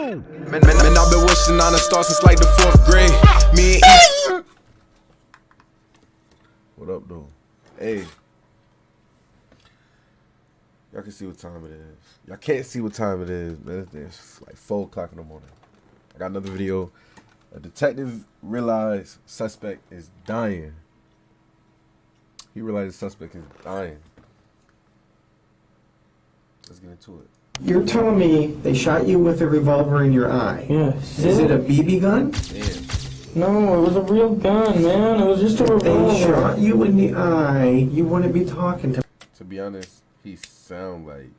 Man, I've been wishing on a star since like the 4th grade. Me and E. What up, though? Hey. Y'all can see what time it is. Y'all can't see what time it is, man. It's like 4 o'clock in the morning. I got another video. A detective realized suspect is dying. He realized the suspect is dying. Let's get into it. You're telling me they shot you with a revolver in your eye? Yes. Is it a BB gun? Damn. No, it was a real gun, man. It was just a revolver. They shot you in the eye. You wouldn't be talking to be honest, he sound like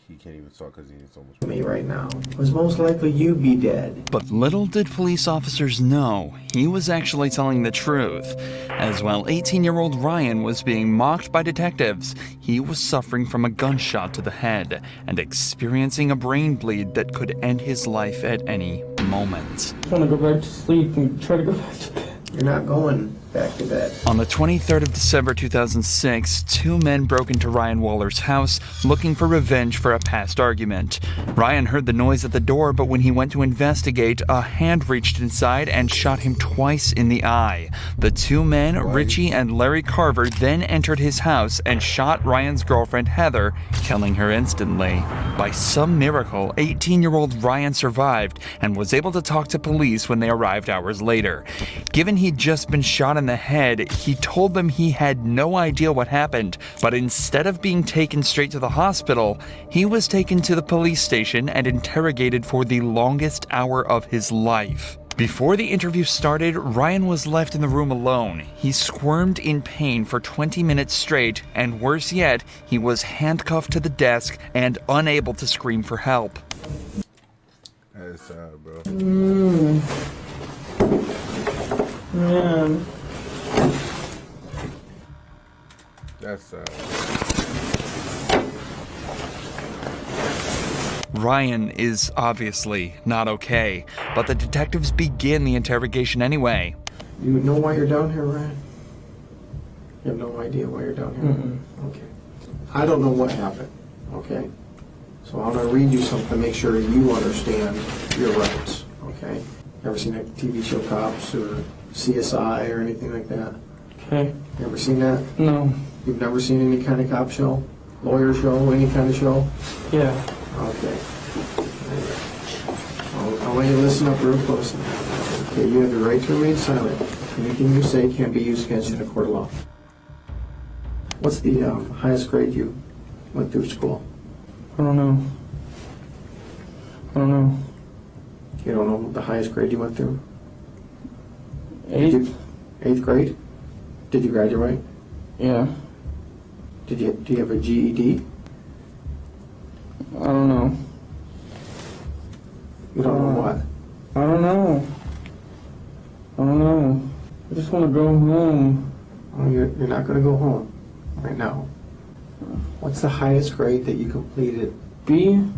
he can't even talk because he needs so much me right now. It was most likely you be dead. But little did police officers know, he was actually telling the truth. As while 18-year-old Ryan was being mocked by detectives, he was suffering from a gunshot to the head and experiencing a brain bleed that could end his life at any moment. I want to go back to sleep and try to go back to bed. You're not going back to bed. On the 23rd of December 2006, 2 men broke into Ryan Waller's house looking for revenge for a past argument. Ryan heard the noise at the door, but when he went to investigate, a hand reached inside and shot him twice in the eye. The 2 men, Richie and Larry Carver, then entered his house and shot Ryan's girlfriend Heather, killing her instantly. By some miracle, 18-year-old Ryan survived and was able to talk to police when they arrived hours later. Given he'd just been shot in the head, he told them he had no idea what happened, but instead of being taken straight to the hospital, he was taken to the police station and interrogated for the longest hour of his life. Before the interview started, Ryan was left in the room alone. He squirmed in pain for 20 minutes straight, and worse yet, he was handcuffed to the desk and unable to scream for help. That is sad, bro. Man. That's sad. Ryan is obviously not okay, but the detectives begin the interrogation anyway. You know why you're down here, Ryan? You have no idea why you're down here? Okay. I don't know what happened, okay? So I'm going to read you something to make sure you understand your rights, okay? Ever seen that TV show Cops or CSI or anything like that? Okay. You ever seen that? No. You've never seen any kind of cop show? Lawyer show? Any kind of show? Yeah. Okay. I want you to listen up real close now. Okay, you have the right to remain silent. Anything you say can't be used against you in a court of law. What's the highest grade you went through school? I don't know. You don't know the highest grade you went through? 8th? 8th grade? Did you graduate? Yeah. Do you have a GED? I don't know. You don't know what? I don't know. I just want to go home. Oh, you're not going to go home right now. What's the highest grade that you completed? B? He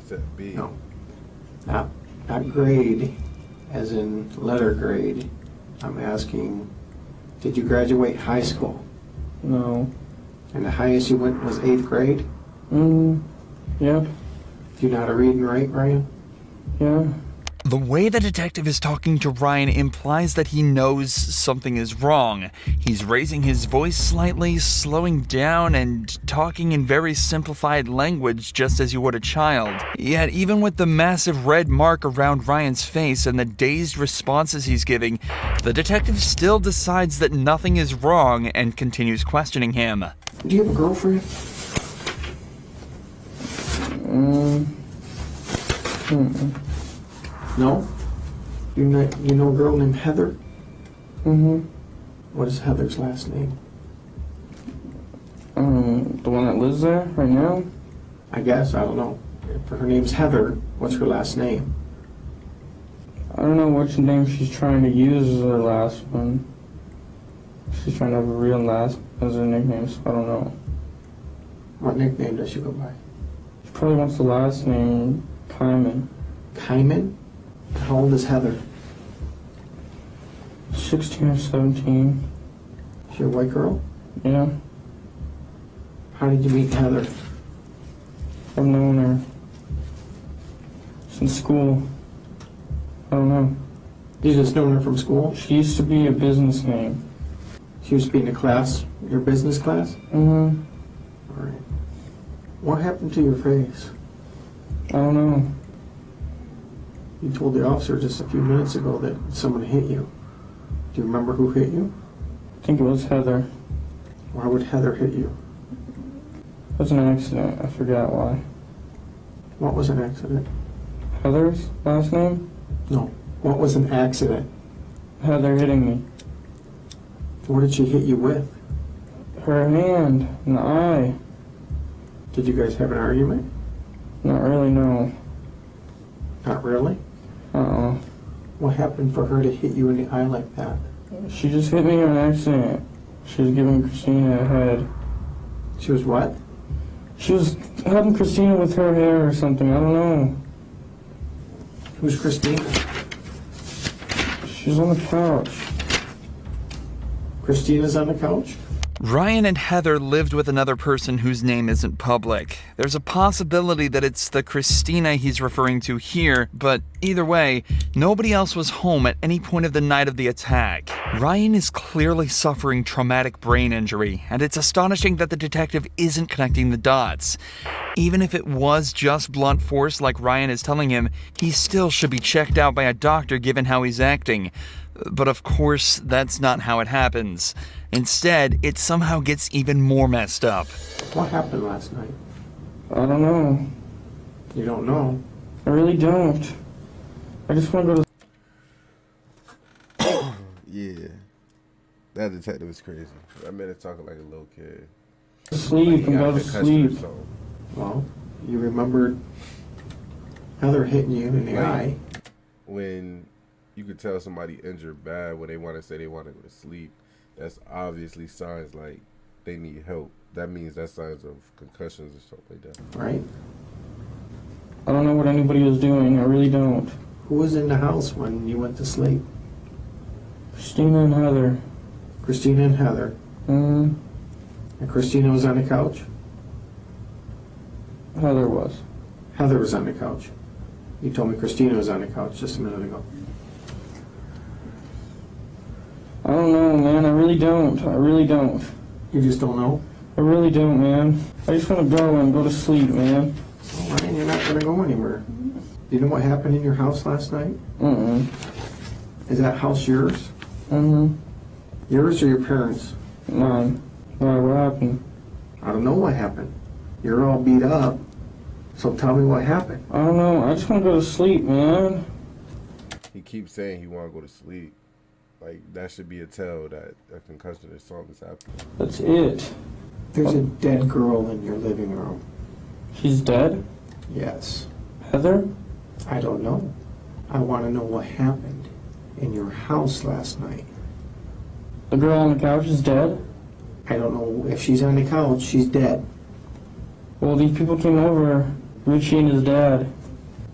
said B. No. Not grade, as in letter grade. I'm asking, did you graduate high school? No. And the highest you went was 8th grade? Yeah. Do you know how to read and write, Ryan? Yeah. The way the detective is talking to Ryan implies that he knows something is wrong. He's raising his voice slightly, slowing down, and talking in very simplified language just as you would a child. Yet even with the massive red mark around Ryan's face and the dazed responses he's giving, the detective still decides that nothing is wrong and continues questioning him. Do you have a girlfriend? No? You know a girl named Heather? What is Heather's last name? The one that lives there right now? I guess, I don't know. If her name's Heather, what's her last name? I don't know which name she's trying to use as her last one. She's trying to have a real last as her nickname, so I don't know. What nickname does she go by? She probably wants the last name, Kyman. Kyman? How old is Heather? 16 or 17. Is she a white girl? Yeah. How did you meet Heather? I've known her Since school. I don't know. You just known her from school? She used to be a business name. She used to be in the class, your business class? Mm-hmm. All right. What happened to your face? I don't know. You told the officer just a few minutes ago that someone hit you. Do you remember who hit you? I think it was Heather. Why would Heather hit you? It was an accident. I forgot why. What was an accident? Heather's last name? No. What was an accident? Heather hitting me. What did she hit you with? Her hand in the eye. Did you guys have an argument? Not really, no. Not really? Uh-uh. What happened for her to hit you in the eye like that? She just hit me on accident. She was giving Christina a head. She was what? She was helping Christina with her hair or something. I don't know. Who's Christina? She's on the couch. Christina's on the couch? Ryan and Heather lived with another person whose name isn't public. There's a possibility that it's the Christina he's referring to here, but either way, nobody else was home at any point of the night of the attack. Ryan is clearly suffering traumatic brain injury, and it's astonishing that the detective isn't connecting the dots. Even if it was just blunt force like Ryan is telling him, he still should be checked out by a doctor given how he's acting. But of course, that's not how it happens. Instead, it somehow gets even more messed up. What happened last night? I don't know. You don't know. I really don't. I just want to go to... Yeah. That detective is crazy. That man is talking like a little kid. sleep and go to sleep. Well, you remembered Heather hitting you in the eye. When you could tell somebody injured bad when they want to say they want to go to sleep, that's obviously signs like they need help. That means that's signs of concussions or something like that. Right? I don't know what anybody was doing. I really don't. Who was in the house when you went to sleep? Christina and Heather. Christina and Heather. Mm-hmm. And Christina was on the couch? Heather was. Heather was on the couch. You told me Christina was on the couch just a minute ago. I don't know, man. I really don't. I really don't. You just don't know? I really don't, man. I just want to go and go to sleep, man. All right, you're not going to go anywhere. Do you know what happened in your house last night? Mm-mm. Is that house yours? Mm-hmm. Yours or your parents'? Mine. Why? What happened? I don't know what happened. You're all beat up, so tell me what happened. I don't know. I just want to go to sleep, man. He keeps saying he want to go to sleep. Like, that should be a tell that a concussion or something's happening. That's it. There's a dead girl in your living room. She's dead? Yes. Heather? I don't know. I want to know what happened in your house last night. The girl on the couch is dead? I don't know if she's on the couch. She's dead. Well, these people came over, Richie and his dad,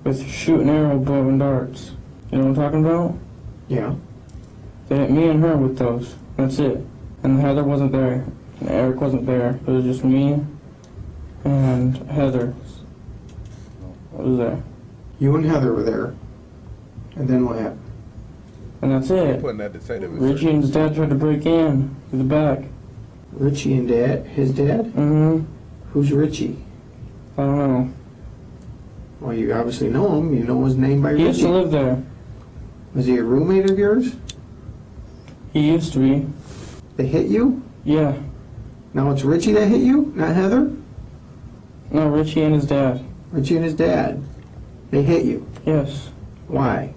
with shooting arrow, bow, and darts. You know what I'm talking about? Yeah. They hit me and her with those. That's it. And Heather wasn't there. And Eric wasn't there. It was just me and Heather. What was there? You and Heather were there. And then what happened? And that's it. Putting that detective in Richie and his dad tried to break in through the back. Richie and Dad? His dad? Mm-hmm. Who's Richie? I don't know. Well, you obviously know him. You know his name by He used Richie. to live there. Was he a roommate of yours? He used to be. They hit you? Yeah. Now it's Richie that hit you, not Heather? No, Richie and his dad. Richie and his dad. They hit you. Yes. Why?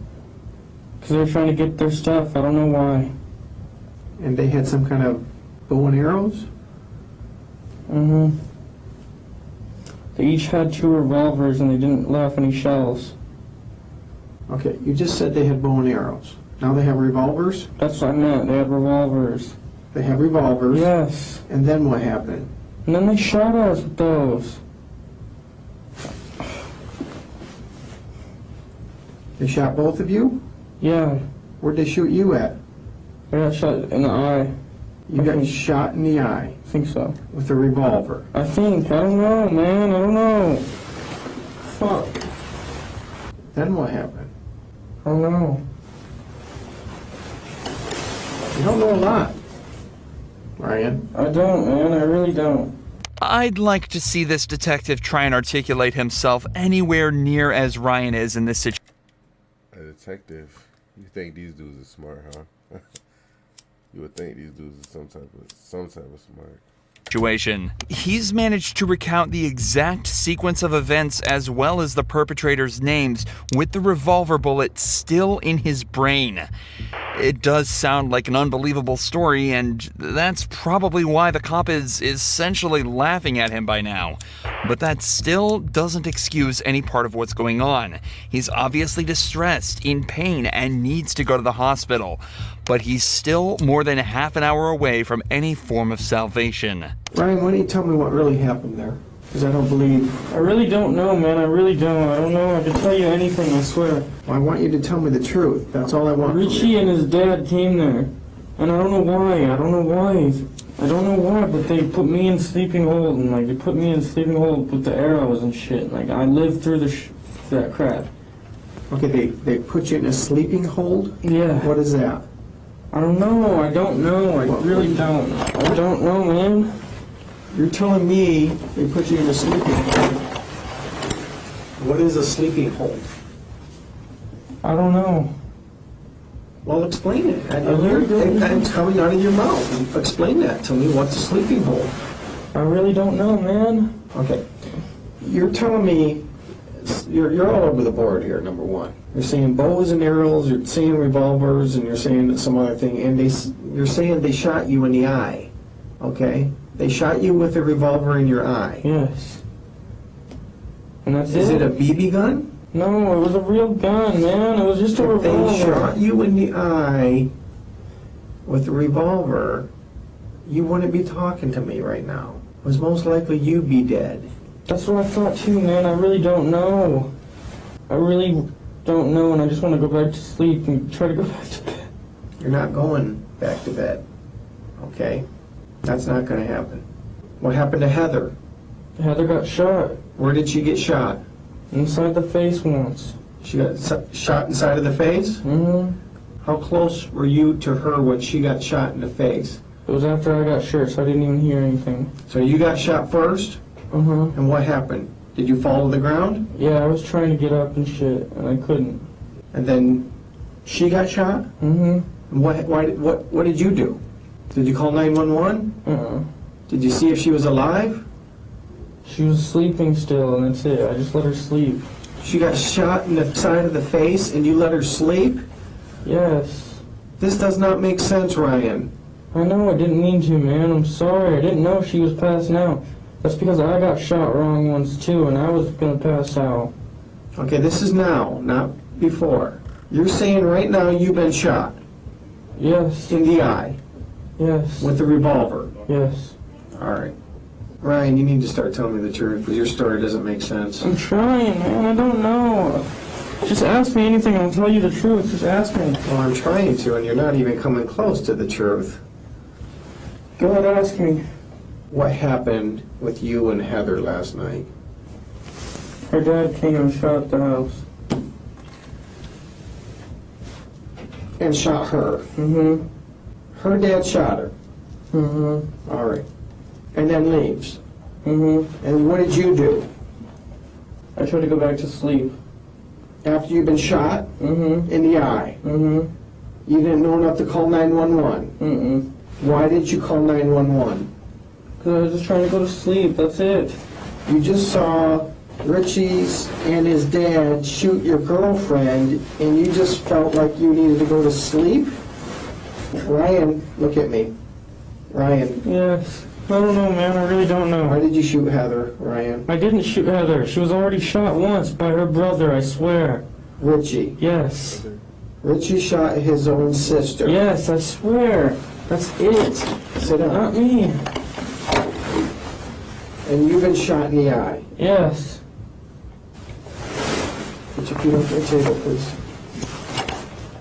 Because they were trying to get their stuff. I don't know why. And they had some kind of bow and arrows? Mm-hmm. They each had 2 revolvers and they didn't let off any shells. Okay, you just said they had bow and arrows. Now they have revolvers? That's what I meant. They had revolvers. They have revolvers. Yes. And then what happened? And then they shot us with those. They shot both of you? Yeah. Where'd they shoot you at? I got shot in the eye. You got shot in the eye I think so. with a revolver. I think. I don't know, man. I don't know. Fuck. Then what happened? I don't know. You don't know a lot, Ryan. I don't, man. I really don't. I'd like to see this detective try and articulate himself anywhere near as Ryan is in this situation. A detective? You think these dudes are smart, huh? You would think these dudes are some type of smart. He's managed to recount the exact sequence of events as well as the perpetrators' names with the revolver bullet still in his brain. It does sound like an unbelievable story, and that's probably why the cop is essentially laughing at him by now. But that still doesn't excuse any part of what's going on. He's obviously distressed, in pain, and needs to go to the hospital. But he's still more than half an hour away from any form of salvation. Ryan, why don't you tell me what really happened there? Because I don't believe... I really don't know, man. I really don't. I don't know. I can tell you anything, I swear. I want you to tell me the truth. That's all I want from you. Richie and his dad came there. And I don't know why. I don't know why, but they put me in sleeping hold. And, like, they put me in sleeping hold with the arrows and shit. Like, I lived through that crap. Okay, they put you in a sleeping hold? Yeah. What is that? I don't know. I don't know. I really don't. I don't know, man. You're telling me they put you in a sleeping hold. What is a sleeping hold? I don't know. Well, explain it. I'm coming out of your mouth. Explain that to me. What's a sleeping hold? I really don't know, man. Okay. You're telling me you're all over the board here, number one. You're saying bows and arrows, you're saying revolvers, and you're saying some other thing, and you're saying they shot you in the eye. Okay? They shot you with a revolver in your eye. Yes. And that's Is it a BB gun? No, it was a real gun, man. It was just a If revolver. they shot you in the eye with a revolver, you wouldn't be talking to me right now. It was most likely you'd be dead. That's what I thought too, man. I really don't know. I really don't know, and I just want to go back to sleep and try to go back to bed. You're not going back to bed. Okay? That's not going to happen. What happened to Heather? Heather got shot Where did she get shot? inside the face once. She got shot inside of the face? Mm-hmm. How close were you to her when she got shot in the face? It was after I got shot, so I didn't even hear anything. So you got shot first? Uh-huh. And what happened? Did you fall to the ground? Yeah, I was trying to get up and shit, and I couldn't. And then she got shot? Mm-hmm. And what did you do? Did you call 911? Uh-uh. Did you see if she was alive? She was sleeping still, and that's it. I just let her sleep. She got shot in the side of the face and you let her sleep? Yes. This does not make sense, Ryan. I know, I didn't mean to, man. I'm sorry. I didn't know she was passing out. That's because I got shot wrong once, too, and I was gonna pass out. Okay, this is now, not before. You're saying right now you've been shot Yes. in the eye Yes. with a revolver. Yes. All right. Ryan, you need to start telling me the truth because your story doesn't make sense. I'm trying, man. I don't know. Just ask me anything, I'll tell you the truth. Just ask me. Well, I'm trying to, and you're not even coming close to the truth. Go ahead, ask me. What happened with you and Heather last night? Her dad came and shot the house. And shot her. Mm-hmm. Her dad shot her. Mm-hmm. All right. And then leaves. Mm-hmm. And what did you do? I tried to go back to sleep. After you've been shot Mm-hmm. in the eye, Mm-hmm. you didn't know enough to call 911. Mm-mm. Why did you call 911? Because I was just trying to go to sleep, that's it. You just saw Richie's and his dad shoot your girlfriend, and you just felt like you needed to go to sleep? Ryan, look at me. Ryan, Yes. I don't know, man. I really don't why know. did you shoot Heather, Ryan? I didn't shoot Heather. She was already shot once by her brother, I swear. Richie. Yes. Richie shot his own sister. Yes, I swear. That's it. Sit down. Not me. And you've been shot in the eye. Yes. Put your feet off my table, please.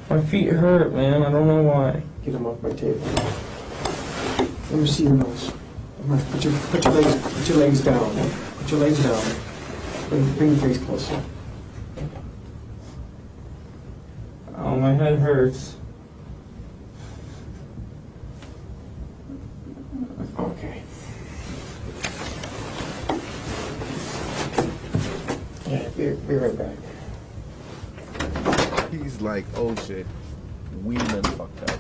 My feet hurt, man. I don't know why. Get them off my table. Let me see your nose. Come on, put your legs down. Put your legs down. Bring your face closer. Oh, my head hurts. Okay. Yeah, be right back. He's like, oh shit, we done fucked up.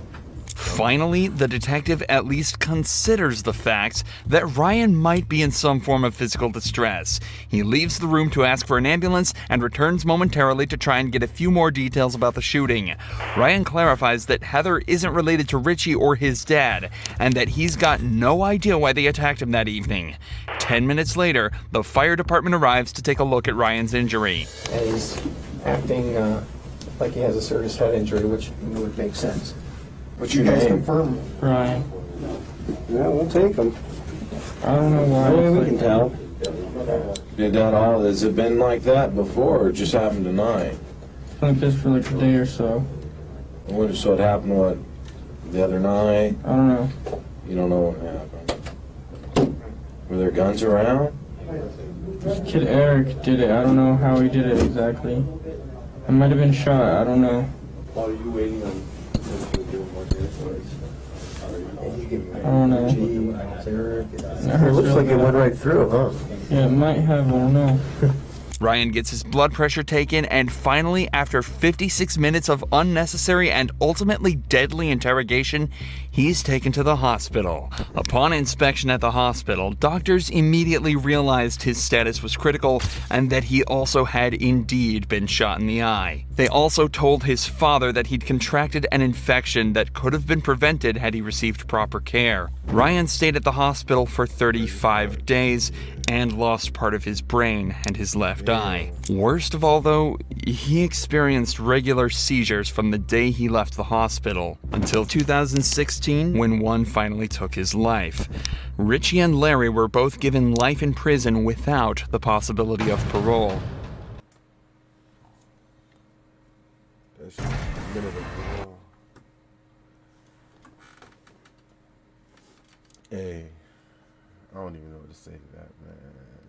Finally, the detective at least considers the fact that Ryan might be in some form of physical distress. He leaves the room to ask for an ambulance and returns momentarily to try and get a few more details about the shooting. Ryan clarifies that Heather isn't related to Richie or his dad, and that he's got no idea why they attacked him that evening. 10 minutes later, the fire department arrives to take a look at Ryan's injury. And he's acting like he has a serious head injury, which would make sense. What's your name? Confirm. Ryan. Yeah, we'll take them. I don't know why. Yeah, we it's can like, tell. Did that all? Has it been like that before, or it just happened tonight? like this for like a day or so. So it happened what? The other night? I don't know. You don't know what happened. Were there guns around? This kid Eric did it. I don't know how he did it exactly. I might have been shot. I don't know. Are you waiting on this to do more I don't know. It looks like it went right through, huh? Yeah, it might have. I don't know. Ryan gets his blood pressure taken, and finally, after 56 minutes of unnecessary and ultimately deadly interrogation, he's taken to the hospital. Upon inspection at the hospital, doctors immediately realized his status was critical and that he also had indeed been shot in the eye. They also told his father that he'd contracted an infection that could have been prevented had he received proper care. Ryan stayed at the hospital for 35 days and lost part of his brain and his left eye. Worst of all, though, he experienced regular seizures from the day he left the hospital until 2016, when one finally took his life. Richie and Larry were both given life in prison without the possibility of parole. That's just a minute ago. Hey, I don't even know what to say to that, man.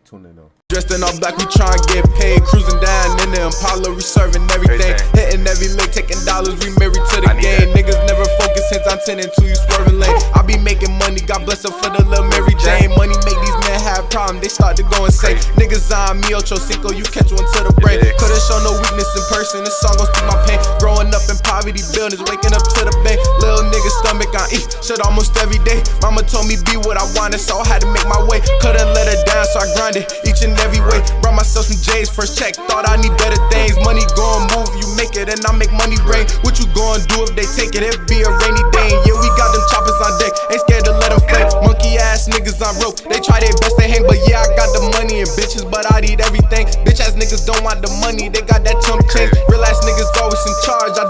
Tune in though. Dressed in all black, we tryna get paid. Cruising down in the Impala, we serving everything. Hitting every lick, taking dollars, we married to the game. Niggas never focus since I'm 10 into you swerving lane. I be making money, God bless her for the little Mary Jane. Money make these men have problems, they start to go insane. Niggas on me, Ocho Cinco, you catch one to the brain. Couldn't show no weakness in person, this song gon' speak my pain. Growing up in poverty buildings, waking up to the bank. Little nigga stomach on eat, shit almost every day. Mama told me be what I wanted, so I had to make my way. Couldn't let her down, so I grinded each and every way. Brought myself some J's, first check, thought I need better things. Money gon' move, you make it and I make money rain. What you gon' do if they take it? It be a rainy day. Yeah, we got them choppers on deck, ain't scared to let them flame. Monkey ass niggas on rope, they try their best to hang. But yeah, I got the money and bitches, but I need everything. Bitch ass niggas don't want the money, they got that chump change. Real ass niggas always in charge, I